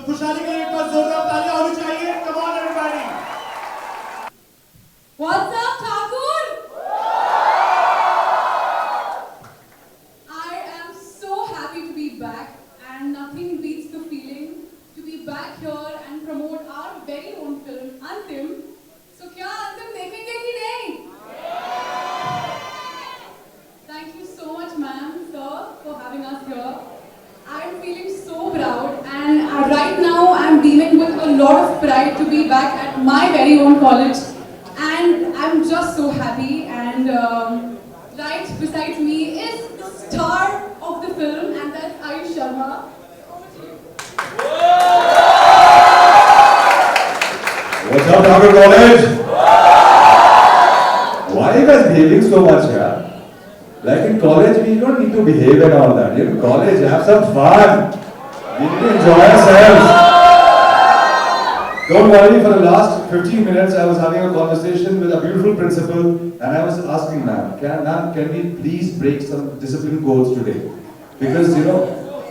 खुशहाली के लिए एक बार जोरदार तालियां होनी चाहिए। Come on everybody. What's up, Thakur? I am so happy to be back, and nothing beats the feeling to be back here and promote our very own film, Antim. So, क्या अंतिम देखेंगे कि नहीं? Thank you so much, ma'am, sir, for having us here. I'm feeling so proud, and right now I'm dealing with a lot of pride to be back at my very own college, and I'm just so happy. And right beside me is the star of the film, and that's Ayush Sharma. What's up, Thakur College? Why are you guys behaving so much, yeah? Like in college, we don't need to behave and all that. In college, have some fun. We need to enjoy ourselves. Don't worry, for the last 15 minutes, I was having a conversation with a beautiful principal, and I was asking ma'am, can we please break some discipline codes today? Because,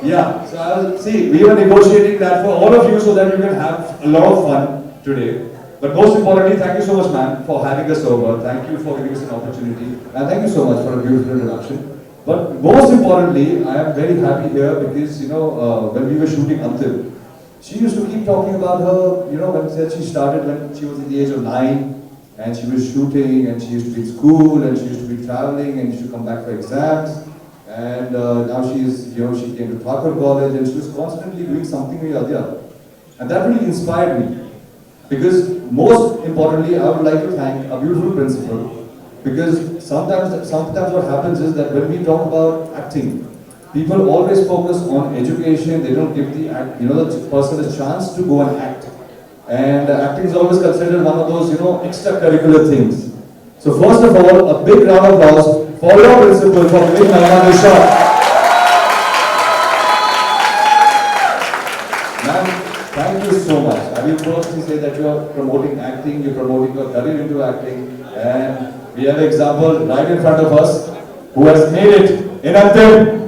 yeah, so we were negotiating that for all of you so that you can have a lot of fun today. But most importantly, thank you so much, ma'am, for having us over. Thank you for giving us an opportunity. And thank you so much for a beautiful introduction. But most importantly, I am very happy here because, when we were shooting Antim, she used to keep talking about her, when she started when she was at the age of 9, and she was shooting, and she used to be in school, and she used to be traveling, and she used to come back for exams. And now she came to Thakur College, and she was constantly doing something or the other. And that really inspired me. Because most importantly, I would like to thank a beautiful principal. Because sometimes what happens is that when we talk about acting, people always focus on education. They don't give the person a chance to go and act. And acting is always considered one of those extracurricular things. So first of all, a big round of applause for your principal for giving Mahima this shot. Thank you so much. I will firstly say that you are promoting acting, you're promoting your career into acting, and we have an example right in front of us who has made it in Antim.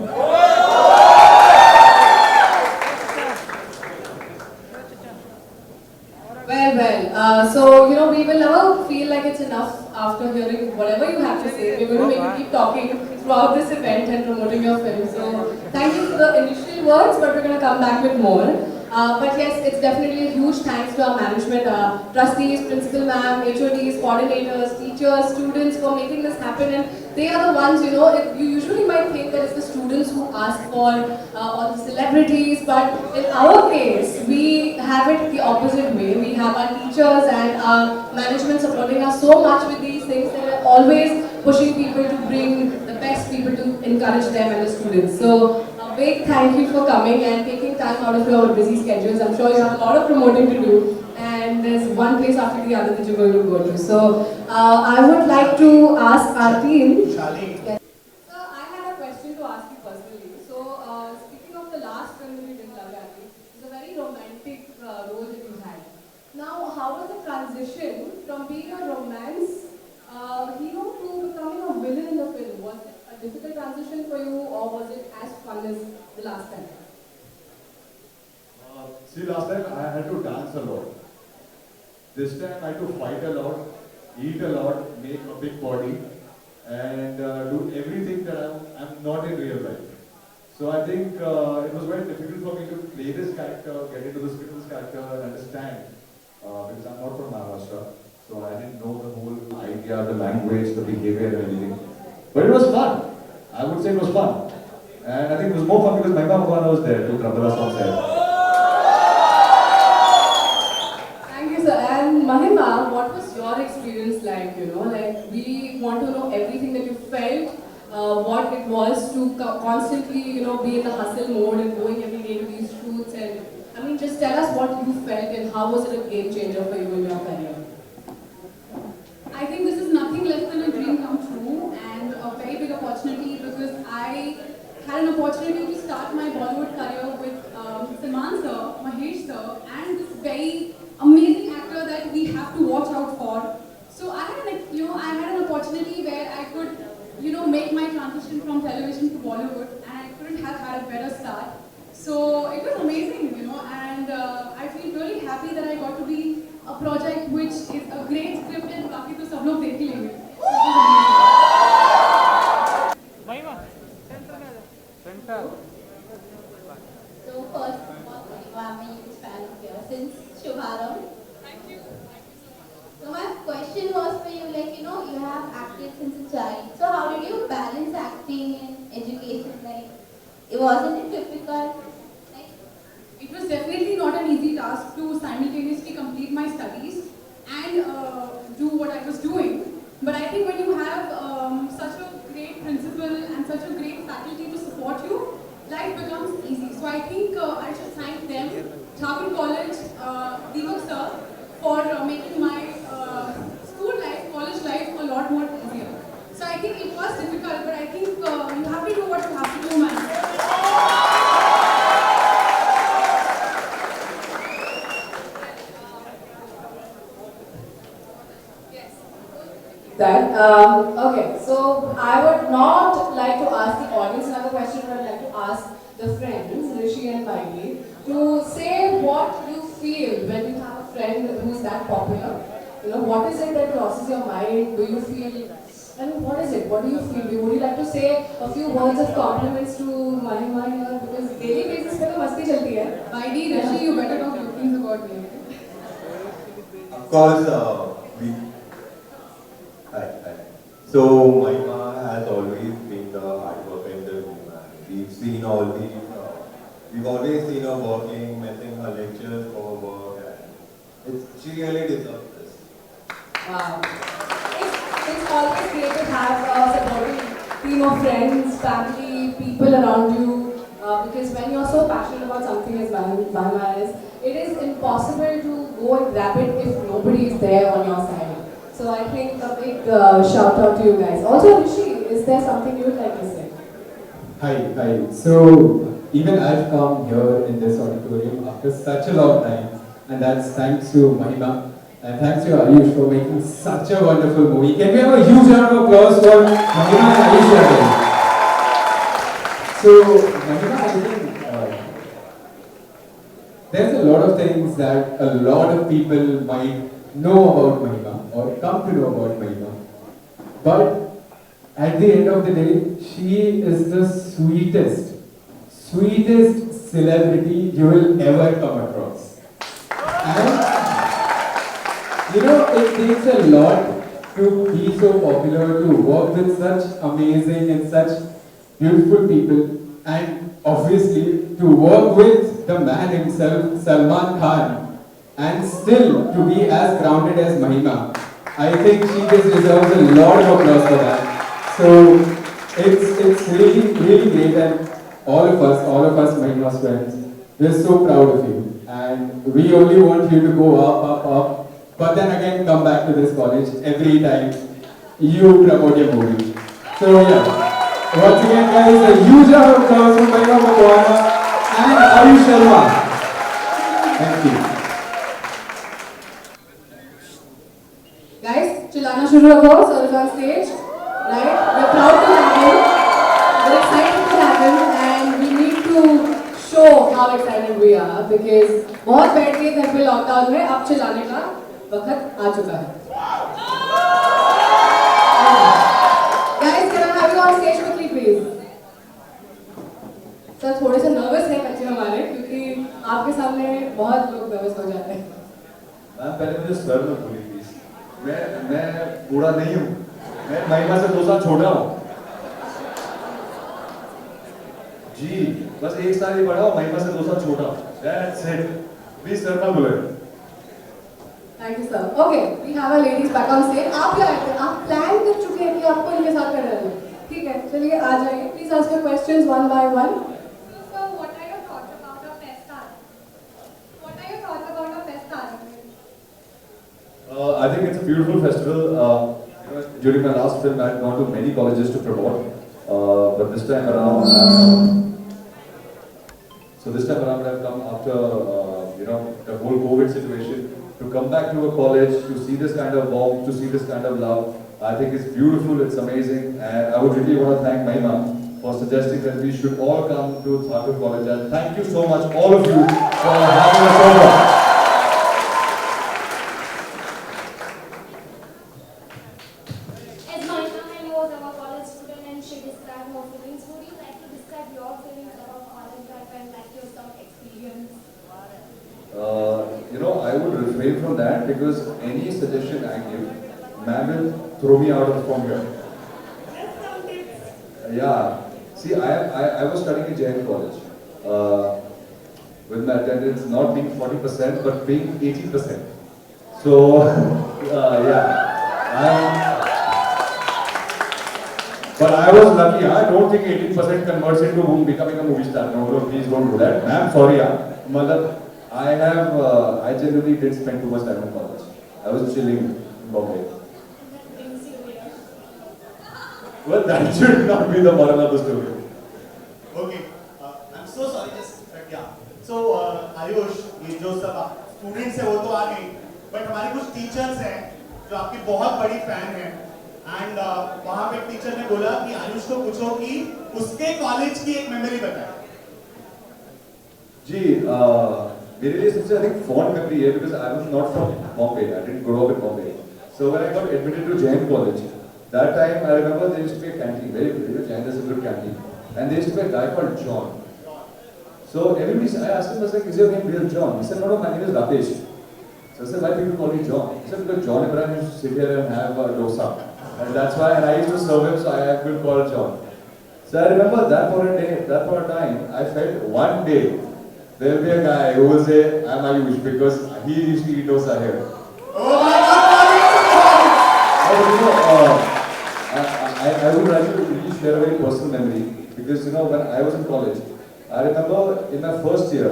So we will never feel like it's enough after hearing whatever you have to say. We're going to make you keep talking throughout this event and promoting your film. So thank you for the initial words, but we're going to come back with more. But yes, it's definitely a huge thanks to our management, trustees, principal ma'am, HODs, coordinators, teachers, students for making this happen. And they are the ones, you usually might think that it's the students who ask for all the celebrities, but in our case, we have it the opposite way. We have our teachers and our management supporting us so much with these things, and we're always pushing people to bring the best people to encourage them and the students. So a big thank you for coming and taking time out of your busy schedules. I'm sure you have a lot of promoting to do, and there's one place after the other that you're going to go to. So I would like to ask our team. Yes. So I had a question to ask you personally. So speaking of the last film that you did, Love Yatri, it's a very romantic role that you had. Now, how was the transition from being a romance hero to becoming a villain in the film? Was it a difficult transition for you, or was it as fun as the last time? Last time I had to dance a lot. This time I had to fight a lot, eat a lot, make a big body, and do everything that I'm not in real life. So I think it was very difficult for me to play this character, get into the script of this character, and understand. Because I'm not from Maharashtra, so I didn't know the whole idea, the language, the behavior and everything. But it was fun. I would say it was fun. And I think it was more fun because Mahima Mohan was there to Prabhala on set. Thank you, sir. And Mahima, what was your experience like? Like we want to know everything that you felt, what it was to constantly, be in the hustle mode and going every day to these shoots. And I mean, just tell us what you felt and how was it a game changer for you in your career? I think this is nothing less than a dream come true and a very big opportunity because I had an opportunity to start my Bollywood career with Salman sir, Mahesh sir, and this very amazing actor that we have to watch out for. So I had an opportunity where I could, make my transition from television to Bollywood, and I couldn't have had a better start. So it was amazing, and got to be a project which is a great script and बाकी तो सब लोग देख ही लेंगे. So first of all, I'm a huge fan of yours since Shubharam. Thank you. So my question was for you, like, you know, you have acted since a child. So how did you balance acting and education? Like, wasn't it difficult? Like, It was definitely not an easy task to simultaneously complete my studies and do what I was doing. But I think when you have such a great principal and such a great faculty to support you, life becomes easy. So I think I should thank them, Thakur College, Deepak sir, for making my school life, college life a lot more easier. So I think it was difficult, but I think you have to do what you have to do, man. That. Okay, so I would not like to ask the audience another question, but I'd like to ask the friends, Rishi and Miley, to say what you feel when you have a friend who's that popular. You know, what is it that crosses your mind? Do you feel, I mean, what is it? What do you feel? Would you like to say a few words of compliments to Mahima here? Because daily basis पे तो मस्ती चलती है. Miley, Rishi, you better not good things about me. Of course, hi. So Mahima has always been the hard worker in the room. We've seen all the, we've always seen her working, missing her lectures for work, and she really deserves this. Wow. It's always great to have a supporting team of friends, family, people around you. Because when you're so passionate about something as Mahima is, it is impossible to go and grab it if nobody is there on your side. So I think a big shout out to you guys. Also, Rishi, is there something you would like to say? Hi. So even I've come here in this auditorium after such a long time, and that's thanks to Mahima and thanks to Ayush for making such a wonderful movie. Can we have a huge round of applause for Mahima and Ayush again? So Mahima, I think there's a lot of things that a lot of people might know about Mahima or come to know about Mahima, but at the end of the day, she is the sweetest celebrity you will ever come across. And you know, it takes a lot to be so popular, to work with such amazing and such beautiful people, and obviously to work with the man himself, Salman Khan, and still to be as grounded as Mahima. I think she just deserves a lot of applause for that. So it's really great, and all of us Mahima's friends, we're so proud of you, and we only want you to go up, but then again come back to this college every time you promote your movie. So yeah, once again guys, a huge round of applause for Mahima Makwana and Ayush Sharma. Thank you. Guys, chilana shuru rakho, sir is on stage, right? We're proud to have him, we're excited to have him, and we need to show how excited we are because बहुत बैठ गए घर पे lockdown में, अब चिल्लाने का वक्त आ चुका है. Guys, can I have you on stage quickly, please? Sir थोड़े से नर्वस हैं बच्चे हमारे क्योंकि आपके सामने बहुत लोग नर्वस हो जाते हैं. मैम पहले मुझे सर में बोली प्लीज. मैं बूढ़ा नहीं हूँ. मैं महिमा से 2 साल छोटा हूँ. जी, बस 1 साल ही बड़ा हूँ, महिमा से 2 साल छोटा हूँ. That's it. Please सर ना बोले. Thank you, sir. Okay, we have our ladies back on stage. आप प्लान कर चुके हैं कि आपको इनके साथ करना है. ठीक है, चलिए आ जाइए. Please ask your questions one by one. So, what are your thoughts about our fest? What are your thoughts about our fest? I think it's a beautiful festival. During my last film, I had gone to many colleges to promote, but this time around, I've come after the whole COVID situation to come back to a college to see this kind of warmth, to see this kind of love. I think it's beautiful, it's amazing, and I would really want to thank Mahima for suggesting that we should all come to Thakur College. And thank you so much, all of you, for having us over. refrain from that because any suggestion I give, ma'am will throw me out of from here. Yeah. See, I was studying in Jain College with my attendance not being 40% but being 80%. So, but I was lucky. I don't think 18% converts into becoming a movie star. No, no, please don't do that. I'm sorry. I genuinely did spend too much time in college. I was chilling in Bombay. Well, that should not be the moral of the story. Okay, I'm so sorry. So Ayush, ये जो सब students है वो तो आ गए, but हमारे कुछ teachers हैं जो आपकी बहुत बड़ी फैन हैं, एंड वहाँ पे टीचर ने बोला कि आयुष को पूछो कि उसके कॉलेज की एक मेमोरी बताए. जी, मेरे लिए सबसे अधिक fond memory है because I was not from Bombay. I didn't grow up in Bombay. So when I got admitted to Jain College, that time I remember there used to be a canteen, very good. Jain is a good canteen, and there used to be a guy called John. So everybody, I asked him, I was like, is your name real John? He said, no, my name is Rakesh. So I said, why people call me John? He said, because John Abraham used to sit here and have dosa. And that's why, and I used to serve him, so I have been called John. So I remember that for a day, that for a time, I felt one day, there will be a guy who will say, I'm Ayush, because he used to eat dosa here. Oh my God! I would like to really share a very personal memory, because when I was in college, I remember in my first year,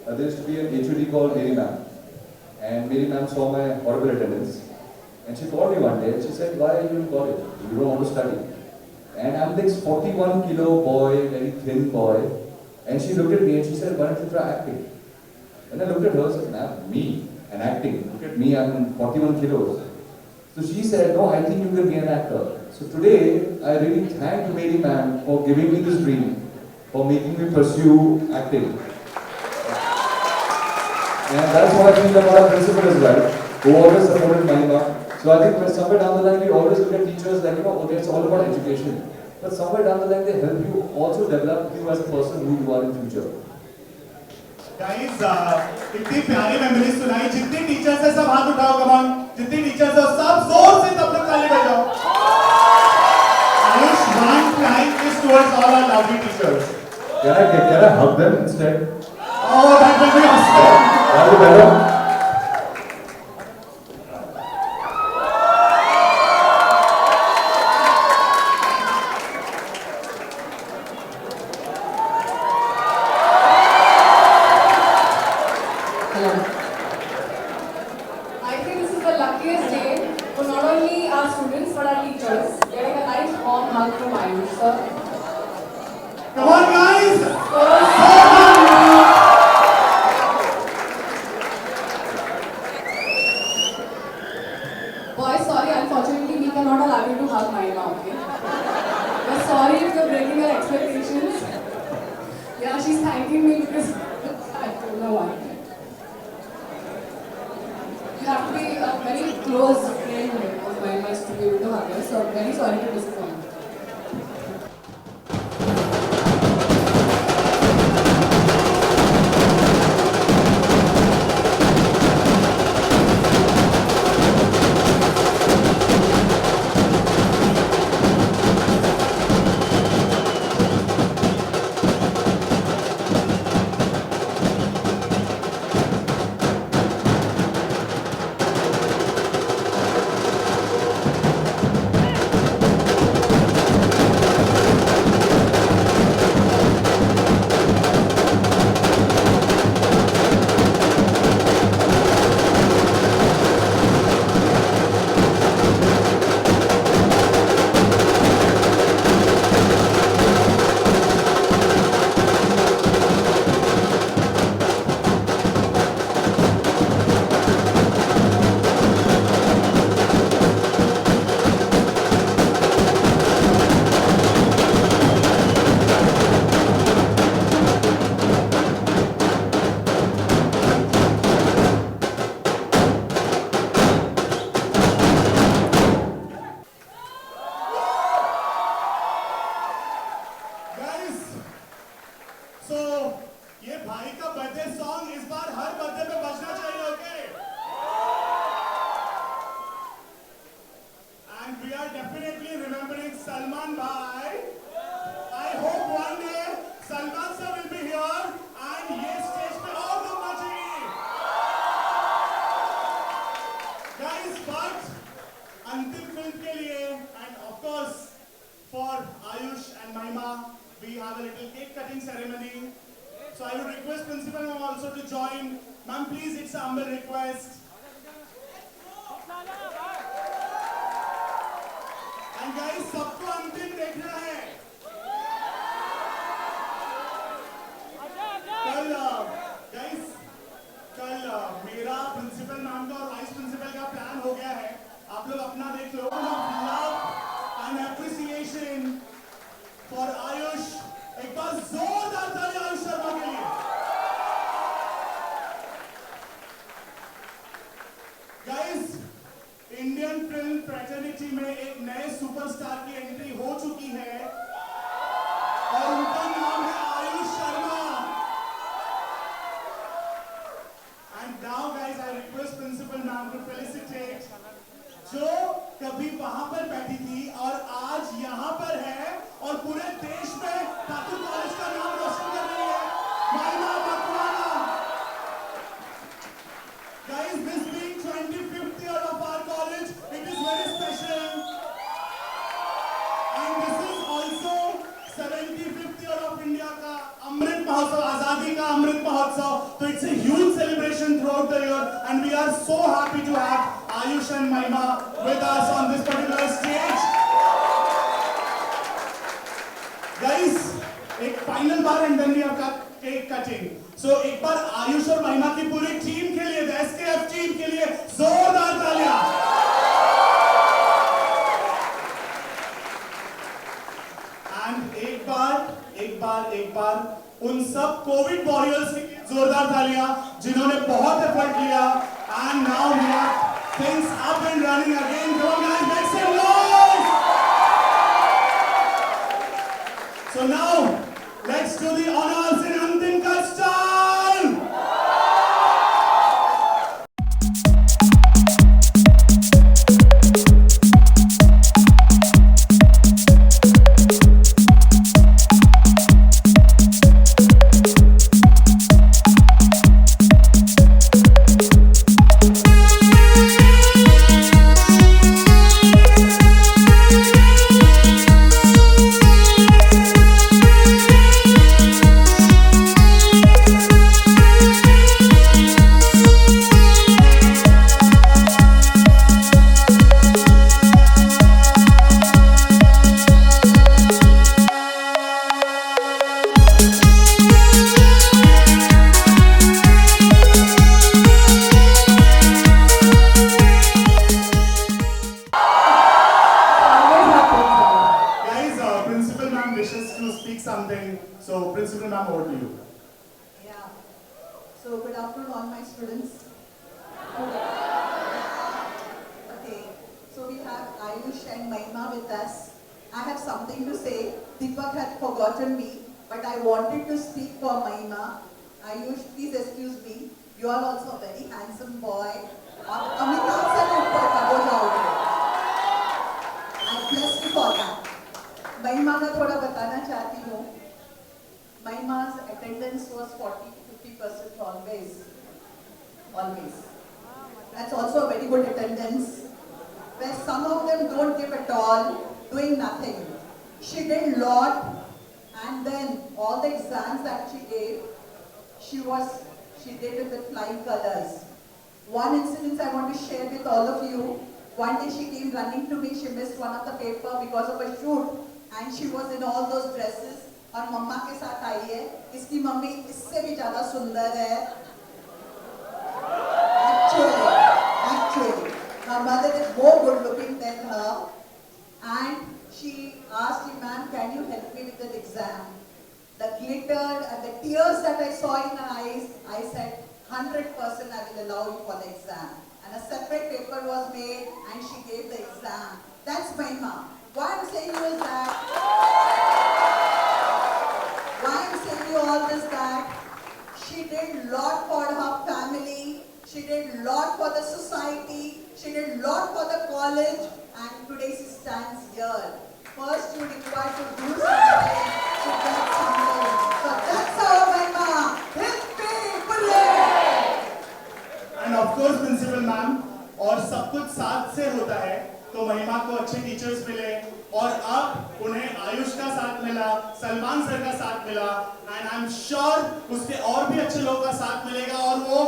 there used to be an HOD called Mary Ma'am. And Mary Ma'am saw my horrible attendance. And she called me one day and she said, why are you in college? You don't want to study. And I'm this 41 kilo boy, very thin boy. And she looked at me and she said, why don't you try acting? And I looked at her and said, ma'am, me and acting. Look at me, I'm 41 kilos. So she said, no, I think you can be an actor. So today, I really thank Mary Ma'am for giving me this dream, for making me pursue acting. And that's what I think about our principal as well, who always supported Mahima. So I think when somewhere down the line, we always look at teachers like, okay, it's all about education. But somewhere down the line, they help you also develop you as a person who you are in future. Guys, इतनी प्यारी memories सुनाई. जितने teachers हैं सब हाथ उठाओ, come on. जितने teachers हैं सब जोर से तब तक ताली बजाओ. Ayush, one flying kiss towards all our lovely teachers. Can I hug them instead? Oh, that will be awesome. That will be better. I think this is the luckiest day for not only our students but our teachers. Getting a nice warm hug from Ayush, sir. Come on, guys. Boys, sorry, unfortunately we cannot allow you to hug Mahima, okay? We're sorry if you're breaking our expectations. Yeah, she's thanking me because I don't know why. You have to be a very close friend of Mahima's to be able to hug her, so I'm very sorry to disappoint. So, ये भाई का birthday song इस बार हर birthday पे बजना चाहिए, okay? So I would request Principal Ma'am also to join. Ma'am, please, it's a humble request. And guys, सबको अंतिम देखना है. कल मेरा प्रिंसिपल मैम का और वाइस प्रिंसिपल का प्लान हो गया है. आप लोग अपना देख लो. Love and appreciation for Ayush. एक बार जोरदार ताली आयुष शर्मा के लिए. गाइस, इंडियन फिल्म फ्रेटर्निटी में एक नए सुपरस्टार की एंट्री हो चुकी है और उनका नाम है Ayush Sharma. And now guys, I request Principal Ma'am to felicitate जो कभी वहां पर बैठी थी और आज यहाँ पर है और पूरे देश में ठाकुर कॉलेज का नाम रोशन कर रही है, महिमा Makwana. Guys, this being 25th year of our college, it is very special. And this is also 75th year of India का अमृत महोत्सव, आजादी का Amrit Mahotsav. So it's a huge celebration throughout the year, and we are so happy to have Ayush and Mahima with us on this particular stage. Guys, एक final bar and then we have got cake cutting. So एक बार आयुष और महिमा की पूरी team के लिए, the SKF team के लिए जोरदार तालियां. And एक बार उन सब कोविड वॉरियर्स के लिए जोरदार तालियां जिन्होंने बहुत एफर्ट लिया. And now we have things up and running again. Come on guys, make some noise. So now let's do the honors in Antim ka style. So, Principal Ma'am, over to you. Yeah. So, good afternoon, all my students. Okay. So, we have Ayush and Mahima with us. I have something to say. Deepak had forgotten me, but I wanted to speak for Mahima. Ayush, please excuse me. You are also a very handsome boy. Amitabh se upar kabo jaoge. I'm blessed for that. महिमा का थोड़ा बताना चाहती हूँ. Mahima's attendance was 40 to 50% always. That's also a very good attendance. Where some of them don't give at all, doing nothing. She did a lot, and then all the exams that she gave, she did it with flying colors. One incident I want to share with all of you. One day she came running to me. She missed one of the paper because of a shoot. And she was in all those dresses और मम्मा के साथ आई है. इसकी mummy इससे भी ज़्यादा सुंदर है. Actually, her mother is more good looking than her. And she asked me, ma'am, can you help me with the exam? The glitter and the tears that I saw in her eyes, I said, 100% I will allow you for the exam. And a separate paper was made and she gave the exam. That's Mahima. Why I'm saying you is that? Why I'm saying you all this that? She did a lot for her family. She did a lot for the society. She did a lot for the college. And today she stands here. First you require to do something to get something. So that's how Mahima. Hit me, bullet! And of course, Principal Ma'am, और सब कुछ साथ से होता है. तो महिमा को अच्छे टीचर्स मिले, और अब उन्हें आयुष का साथ मिला, सलमान सर का साथ मिला, एंड आई एम श्योर उसके और भी अच्छे लोगों का साथ मिलेगा, और वो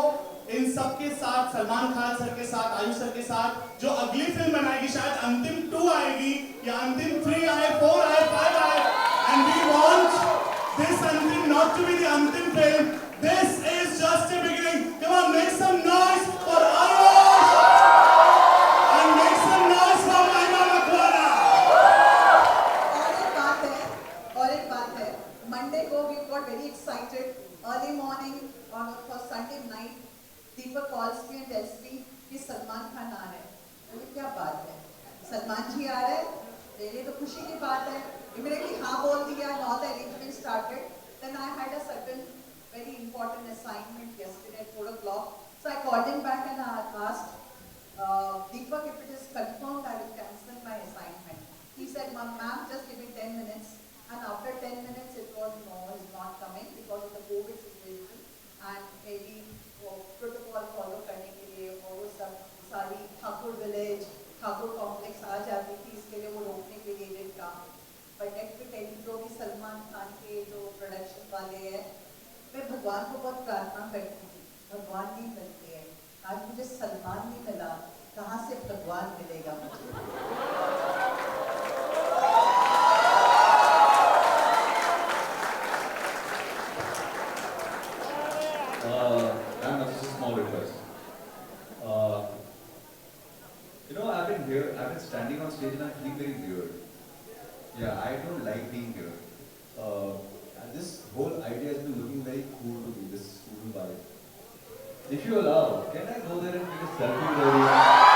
इन सब के साथ, सलमान खान सर के साथ, आयुष सर के साथ जो अगली फिल्म बनाएगी, शायद अंतिम 2 आएगी या अंतिम 3 आए, 4 आए, 5 आए, एंड वी वांट दिस अंतिम नॉट टू बी द अंतिम film. This is just a beginning. Come on, make some noise for Ayush and make some noise for Mahima Makwana. और एक बात है, Monday को we got very excited. Early morning on for Sunday night, Deepak calls me and tells me कि सलमान खान आ रहे हैं. बोले क्या बात है? सलमान जी आ रहे हैं? मेरे लिए तो खुशी की बात है. Immediately हाँ बोल दिया and all the arrangements started. Then I had a certain very important assignment yesterday at 4 o'clock. So I called him back and I asked, Deepak, if it is confirmed, I will cancel my assignment. He said, ma'am, just give me 10 minutes. And after 10 minutes, it was, no, he's not coming because of the COVID situation. And maybe protocol follow करने के लिए और वो सब सारी Thakur village, Thakur complex आ जाती थी, इसके लिए वो रोकने के लिए did come. But let me tell you, जो भी सलमान खान के जो प्रोडक्शन वाले हैं, मैं भगवान को बहुत प्रार्थना करती थी, भगवान नहीं मिलते हैं. आज मुझे सलमान नहीं मिला, कहाँ से भगवान मिलेगा मुझे? Ma'am, just a small request. You know, I've been standing on stage and I'm feeling very weird. Yeah, I don't like being here. And this whole idea has been looking very cool to me, this student vibe. If you allow, can I go there and take a selfie with everyone?